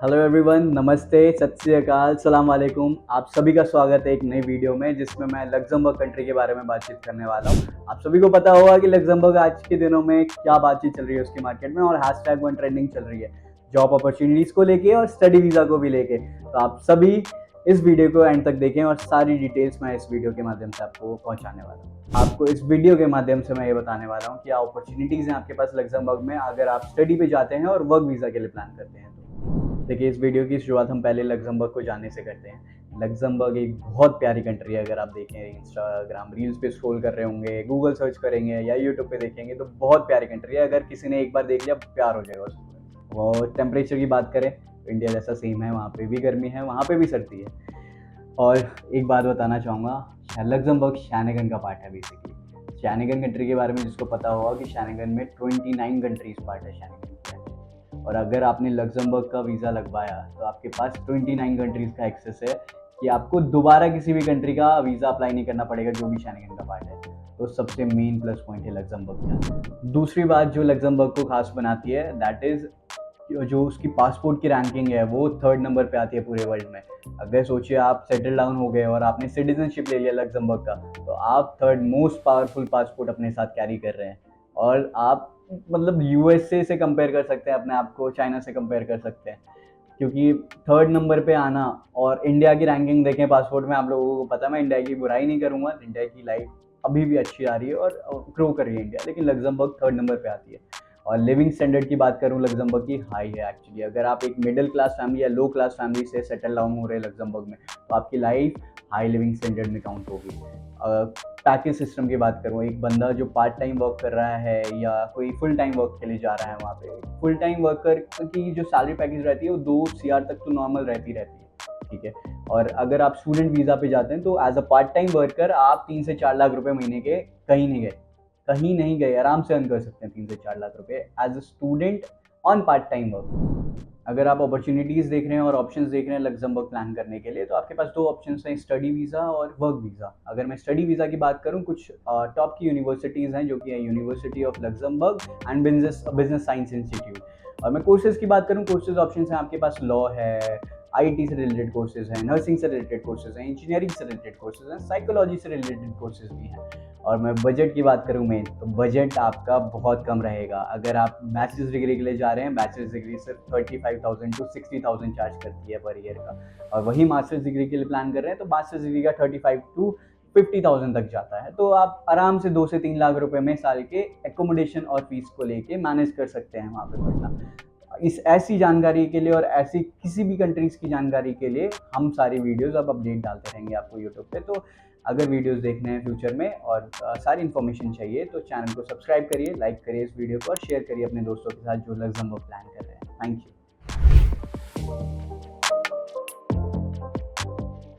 Hello everyone, नमस्ते, सत श्री अकाल, सलाम वालेकुम। आप सभी का स्वागत है एक नई वीडियो में जिसमें मैं लग्जमबर्ग कंट्री के बारे में बातचीत करने वाला हूँ। आप सभी को पता होगा कि लग्जमबर्ग आज के दिनों में क्या बातचीत चल रही है उसकी मार्केट में, और #1 ट्रेंडिंग चल रही है जॉब अपॉर्चुनिटीज़ को लेके और स्टडी वीज़ा को भी लेके। तो आप सभी इस वीडियो को एंड तक देखें और सारी डिटेल्स मैं इस वीडियो के माध्यम से आपको पहुंचाने वाला हूँ। आपको इस वीडियो के माध्यम से मैं ये बताने वाला हूँ कि क्या अपॉर्चुनिटीज़ हैं आपके पास लग्जमबर्ग में अगर आप स्टडी पे जाते हैं और वर्क वीज़ा के लिए प्लान करते हैं। देखिए, इस वीडियो की शुरुआत हम पहले लग्जमबर्ग को जानने से करते हैं। लग्जमबर्ग एक बहुत प्यारी कंट्री है। अगर आप देखें, इंस्टाग्राम रील्स पे स्क्रॉल कर रहे होंगे, गूगल सर्च करेंगे या यूट्यूब पे देखेंगे तो बहुत प्यारी कंट्री है। अगर किसी ने एक बार देख लिया प्यार हो जाएगा उसको। और टेम्परेचर की बात करें तो इंडिया जैसा सेम है, वहाँ पे भी गर्मी है, वहाँ पे भी सर्दी है। और एक बात बताना चाहूँगा, लग्जमबर्ग शैनेगन का पार्ट है बेसिकली। शैनेगन कंट्री के बारे में जिसको पता होगा कि शैनेगन में 29 कंट्रीज पार्ट है शैनेगन के। और अगर आपने लग्जमबर्ग का वीज़ा लगवाया तो आपके पास 29 कंट्रीज़ का एक्सेस है कि आपको दोबारा किसी भी कंट्री का वीज़ा अप्लाई नहीं करना पड़ेगा जो भी शैनेगन का पार्ट है। तो सबसे मेन प्लस पॉइंट है लग्जमबर्ग का। दूसरी बात जो लग्जमबर्ग को खास बनाती है दैट इज़ जो उसकी पासपोर्ट की रैंकिंग है वो 3rd नंबर पे आती है पूरे वर्ल्ड में। अगर सोचिए आप सेटल डाउन हो गए और आपने सिटीजनशिप ले लिया लग्जमबर्ग का, तो आप 3rd मोस्ट पावरफुल पासपोर्ट अपने साथ कैरी कर रहे हैं। और आप मतलब यूएसए से कंपेयर कर सकते हैं अपने आप को, चाइना से कंपेयर कर सकते हैं, क्योंकि 3rd नंबर पे आना। और इंडिया की रैंकिंग देखें पासपोर्ट में, आप लोगों को पता है, मैं इंडिया की बुराई नहीं करूंगा, इंडिया की लाइफ अभी भी अच्छी आ रही है और ग्रो कर रही है इंडिया, लेकिन लग्जमबर्ग 3rd नंबर पे आती है। और लिविंग स्टैंडर्ड की बात करूँ, लग्जमबर्ग की हाई है एक्चुअली। अगर आप एक मिडिल क्लास फैमिली या लो क्लास फैमिली से सेटल डाउन हो रहे हैं लग्जमबर्ग में, तो आपकी लाइफ हाई लिविंग स्टैंडर्ड में काउंट होगी। पैकेज सिस्टम की बात करूँ, एक बंदा जो पार्ट टाइम वर्क कर रहा है या कोई फुल टाइम वर्क के लिए जा रहा है, वहाँ पे फुल टाइम वर्कर की जो सैलरी पैकेज रहती है वो 2 CR तक तो नॉर्मल रहती है, ठीक है। और अगर आप स्टूडेंट वीज़ा पे जाते हैं तो as a part time worker आप 3 से 4 लाख रुपए महीने के कहीं नहीं गए आराम से अर्न कर सकते हैं 3 से 4 लाख रुपए as a student on part time work. अगर आप अपॉर्चुनिटीज़ देख रहे हैं और ऑप्शंस देख रहे हैं लग्जमबर्ग प्लान करने के लिए, तो आपके पास 2 ऑप्शंस हैं, स्टडी वीज़ा और वर्क वीज़ा। अगर मैं स्टडी वीज़ा की बात करूं, कुछ टॉप की यूनिवर्सिटीज़ हैं जो कि है university of Luxembourg and business science institute. और मैं कोर्सेज़ की बात करूं, कोर्सेज़ ऑप्शंस हैं आपके पास, लॉ है, आईटी से रिलेटेड कोर्सेज़ हैं, नर्सिंग से रिलेटेड कोर्सेज़ हैं, इंजीनियरिंग से रिलेटेड कोर्सेज़ हैं, साइकोलॉजी से रिलेटेड कोर्सेज़ भी हैं। और मैं बजट की बात करूँ मेन, तो बजट आपका बहुत कम रहेगा। अगर आप बैचलर्स डिग्री के लिए जा रहे हैं, बैचलर्स डिग्री सिर्फ 35,000 टू 60,000 चार्ज करती है पर ईयर का। और वही मास्टर्स डिग्री के लिए प्लान कर रहे हैं तो मास्टर्स डिग्री का 35 टू 50,000 तक जाता है। तो आप आराम से 2 से 3 लाख रुपए में साल के एकोमोडेशन और फीस को लेके मैनेज कर सकते हैं वहाँ पे पढ़ना। इस ऐसी जानकारी के लिए और ऐसी किसी भी कंट्रीज़ की जानकारी के लिए हम सारी वीडियोज़ अब अपडेट डालते रहेंगे आपको यूट्यूब पे। तो अगर वीडियोज़ देखने हैं फ्यूचर में और सारी इन्फॉर्मेशन चाहिए तो चैनल को सब्सक्राइब करिए, लाइक करिए इस वीडियो को और शेयर करिए अपने दोस्तों के साथ जो लग्जमबर्ग प्लान कर रहे हैं। Thank you.